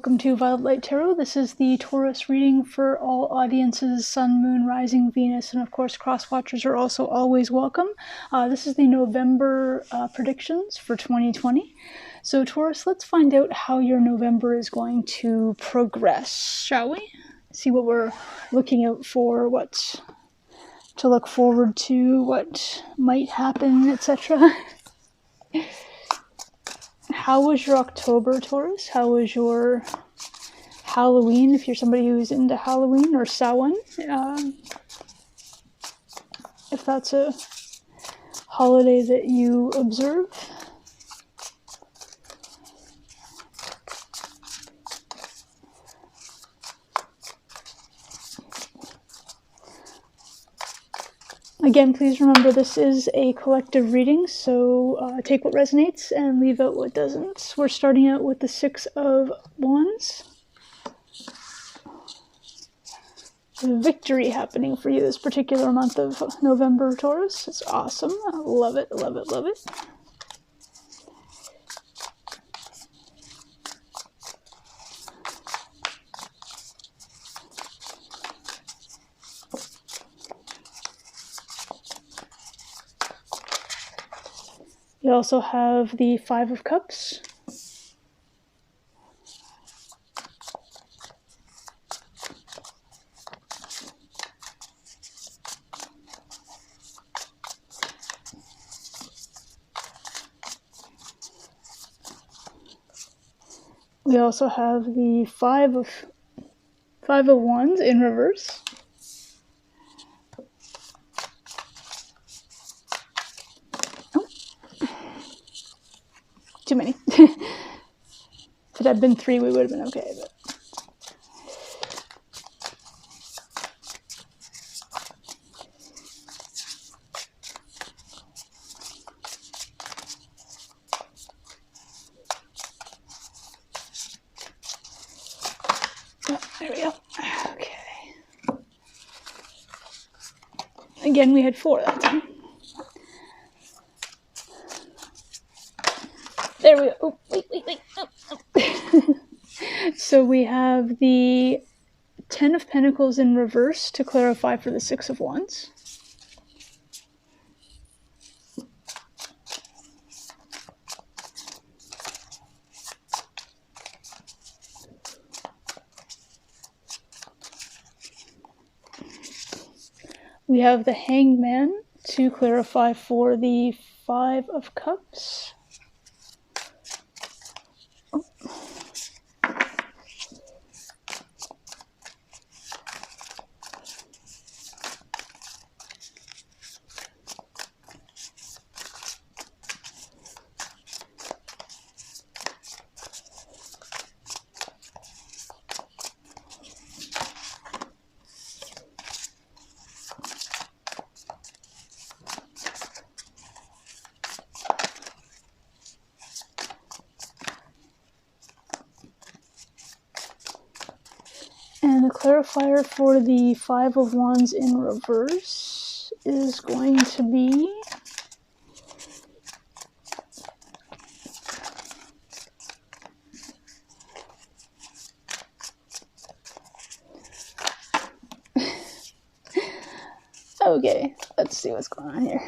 Welcome to Violet Light Tarot. This is the Taurus reading for all audiences, Sun, Moon, Rising, Venus, and of course cross-watchers are also always welcome. This is the November predictions for 2020. So Taurus, let's find out how your November is going to progress, shall we? See what we're looking out for, what to look forward to, what might happen, etc. How was your October, Taurus? How was your Halloween, if you're somebody who's into Halloween, or Samhain, if that's a holiday that you observe? Again, please remember this is a collective reading, so take what resonates and leave out what doesn't. We're starting out with the Six of Wands. Victory happening for you this particular month of November, Taurus. It's awesome. I love it, love it, love it. We also have the Five of Cups. We also have the Five of Wands in reverse. Too many. If it had been 3, we would have been okay, but... Oh, there we go. Okay. Again, we had 4 that time. There we go. Oh, wait. Oh, oh. So we have the Ten of Pentacles in reverse to clarify for the Six of Wands. We have the Hanged Man to clarify for the Five of Cups. And the clarifier for the Five of Wands in reverse is going to be okay, let's see what's going on here.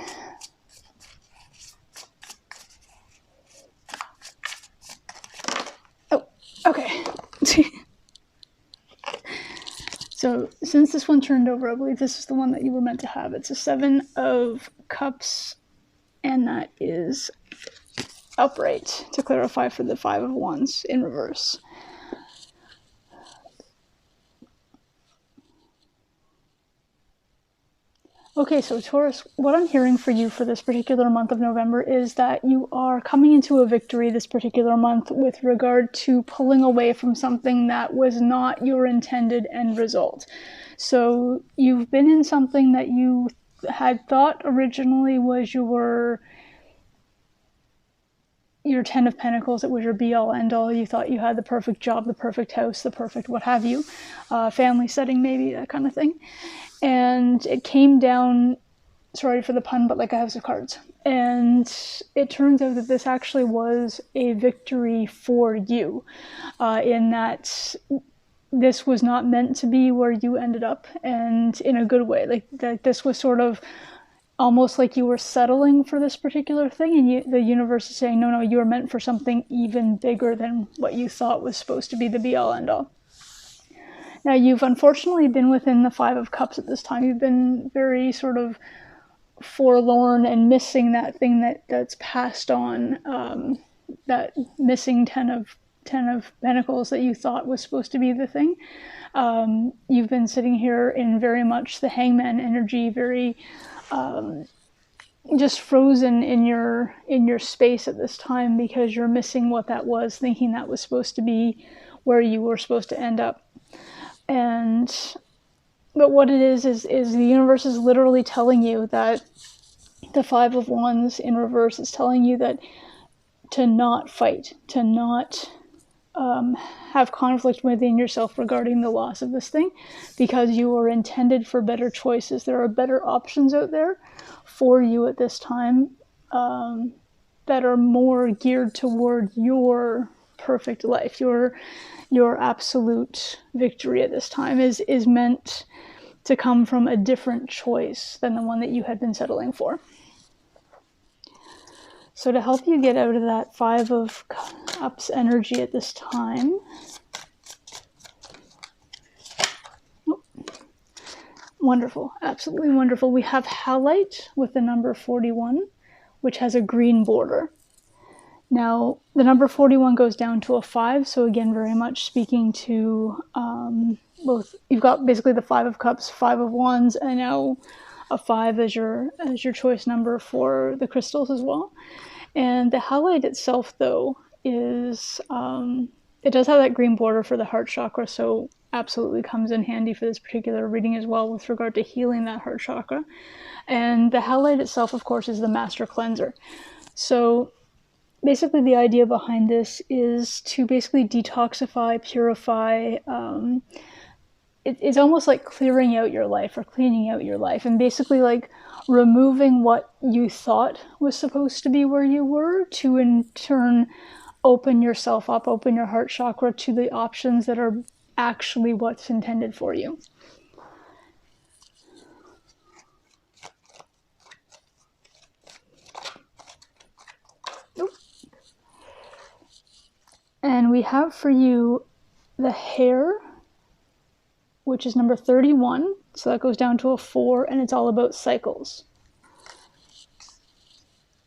Oh, okay. So, since this one turned over, I believe this is the one that you were meant to have. It's a Seven of Cups, and that is upright to clarify for the Five of Wands in reverse. Okay, so Taurus, what I'm hearing for you for this particular month of November is that you are coming into a victory this particular month with regard to pulling away from something that was not your intended end result. So you've been in something that you had thought originally was your Ten of Pentacles. It was your be-all, end-all. You thought you had the perfect job, the perfect house, the perfect what have you, family setting maybe, that kind of thing. And it came down sorry for the pun, but like a house of cards. And it turns out that this actually was a victory for you, in that this was not meant to be where you ended up, and in a good way. Like that, this was sort of almost like you were settling for this particular thing, and the universe is saying, no, you were meant for something even bigger than what you thought was supposed to be the be-all, end-all. Now, you've unfortunately been within the Five of Cups at this time. You've been very sort of forlorn and missing that thing that's passed on, that missing Ten of Pentacles that you thought was supposed to be the thing. You've been sitting here in very much the Hangman energy, very just frozen in your space at this time, because you're missing what that was, thinking that was supposed to be where you were supposed to end up. But what it is the universe is literally telling you that the Five of Wands in reverse is telling you that to not fight, to not have conflict within yourself regarding the loss of this thing, because you are intended for better choices. There are better options out there for you at this time, that are more geared toward your perfect life. Your absolute victory at this time is meant to come from a different choice than the one that you had been settling for. So to help you get out of that Five of Cups energy at this time, wonderful, absolutely wonderful. We have halite with the number 41, which has a green border. Now, the number 41 goes down to a 5, so again, very much speaking to both. You've got basically the Five of Cups, Five of Wands, and now a 5 as your choice number for the crystals as well. And the halite itself, though, is it does have that green border for the heart chakra, so absolutely comes in handy for this particular reading as well with regard to healing that heart chakra. And the halite itself, of course, is the master cleanser. So basically the idea behind this is to basically detoxify, purify. It's almost like clearing out your life or cleaning out your life, and basically like removing what you thought was supposed to be where you were, to in turn open yourself up, open your heart chakra to the options that are actually what's intended for you. And we have for you the Hare, which is number 31. So that goes down to a 4, and it's all about cycles.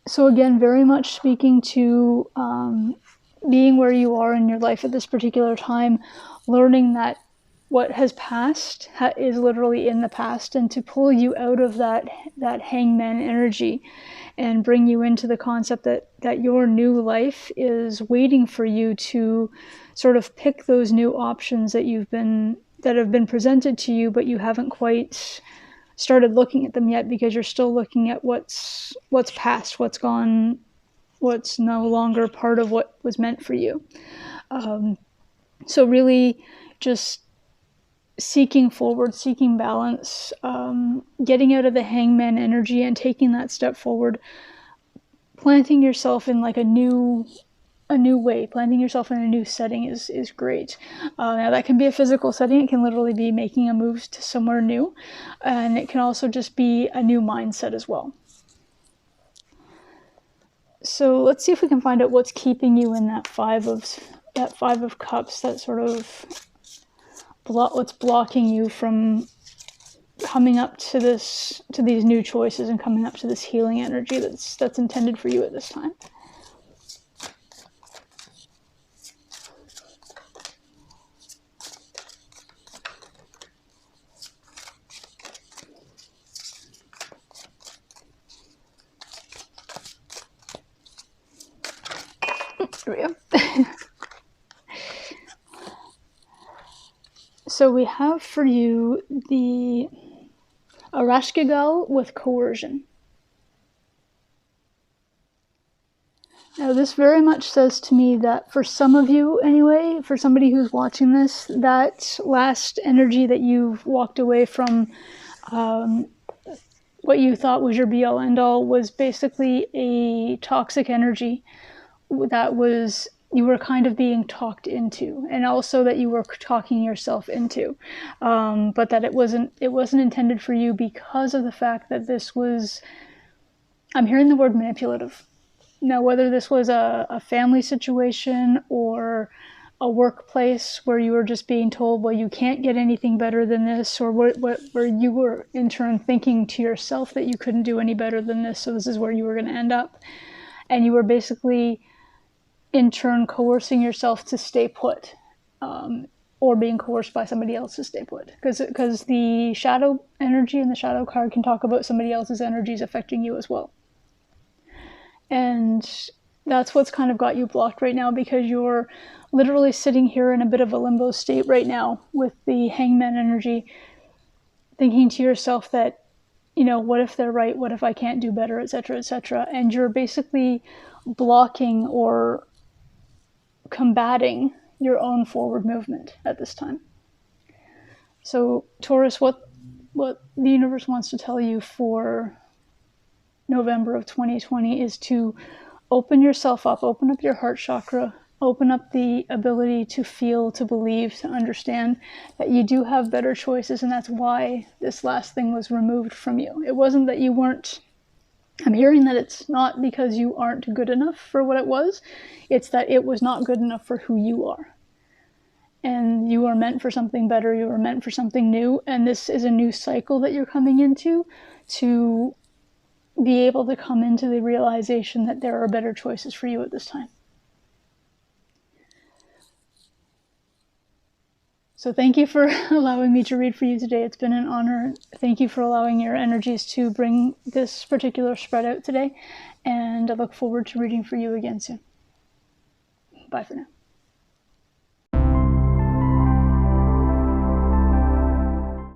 So again, very much speaking to being where you are in your life at this particular time, learning that what has passed is literally in the past, and to pull you out of that hangman energy and bring you into the concept that your new life is waiting for you to sort of pick those new options that have been presented to you, but you haven't quite started looking at them yet, because you're still looking at what's past, what's gone, what's no longer part of what was meant for you. So really just seeking forward, seeking balance, getting out of the hangman energy and taking that step forward, planting yourself in like a new way, planting yourself in a new setting is great. Now that can be a physical setting. It can literally be making a move to somewhere new, and it can also just be a new mindset as well. So let's see if we can find out what's keeping you in that Five of Cups, that sort of what's blocking you from coming up to these new choices and coming up to this healing energy that's intended for you at this time. There we go. So we have for you the Arashkigal with coercion. Now this very much says to me that for some of you anyway, for somebody who's watching this, that last energy that you've walked away from, what you thought was your be-all end-all was basically a toxic energy that was, you were kind of being talked into, and also that you were talking yourself into, but that it wasn't intended for you because of the fact that this was, I'm hearing the word manipulative. Now, whether this was a family situation or a workplace where you were just being told, well, you can't get anything better than this, or where you were in turn thinking to yourself that you couldn't do any better than this, so this is where you were going to end up. And you were basically, in turn, coercing yourself to stay put, or being coerced by somebody else to stay put. Because the shadow energy and the shadow card can talk about somebody else's energies affecting you as well. And that's what's kind of got you blocked right now, because you're literally sitting here in a bit of a limbo state right now with the Hangman energy, thinking to yourself that, you know, what if they're right? What if I can't do better, etc., etc.? And you're basically blocking or combating your own forward movement at this time. So, Taurus, what the universe wants to tell you for November of 2020 is to open yourself up, open up your heart chakra, open up the ability to feel, to believe, to understand that you do have better choices, and that's why this last thing was removed from you. It wasn't that you weren't, I'm hearing that it's not because you aren't good enough for what it was, it's that it was not good enough for who you are. And you are meant for something better, you are meant for something new, and this is a new cycle that you're coming into to be able to come into the realization that there are better choices for you at this time. So thank you for allowing me to read for you today. It's been an honor. Thank you for allowing your energies to bring this particular spread out today, and I look forward to reading for you again soon. Bye for now.